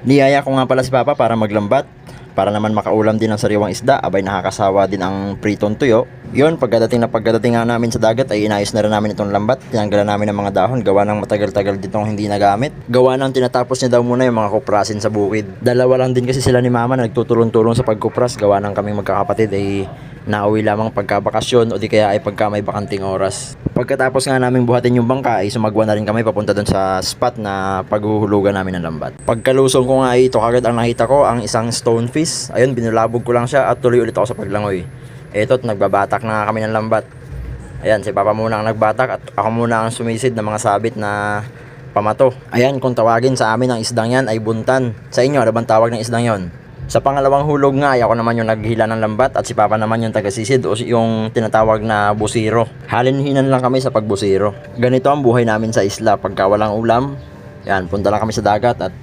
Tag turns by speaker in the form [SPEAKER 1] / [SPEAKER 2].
[SPEAKER 1] Niyaya ko nga pala si Papa para maglambat, para naman makaulam din ng sariwang isda, abay nakakasawa din ang pritong tuyo. Yun, pagkadating nga namin sa dagat ay inayos na rin namin itong lambat. Tinanggalan namin ng mga dahon, gawa ng matagal-tagal ditong hindi nagamit. Gawa ng tinatapos niya daw muna yung mga kuprasin sa bukid. Dalawa lang din kasi sila ni Mama na nagtutulong-tulong sa pagkupras, gawa ng kaming magkakapatid ay nauwi lamang pagkabakasyon o di kaya ay pagka may bakanting oras. Pagkatapos nga namin buhatin yung bangka ay sumagwa na rin kami papunta doon sa spot na paghuhulugan namin ng lambat. Pagkalusong ko nga ito kagad ang nakita ko ang isang stonefish. Ayun, binulabog ko lang siya at tuloy ulit ako sa paglangoy. Eto't nagbabatak na kami ng lambat. Ayan, si Papa muna ang nagbatak at ako muna ang sumisid ng mga sabit na pamato. Ayan, kung tawagin sa amin ang isdang yan ay buntan. Sa inyo, ano bang tawag ng isdang yon? Sa pangalawang hulog nga, ako naman yung naghila ng lambat at si Papa naman yung tagasisid o yung tinatawag na busiro. Halin-hinan lang kami sa pagbusiro. Ganito ang buhay namin sa isla pagka walang ulam. Yan, punta lang kami sa dagat at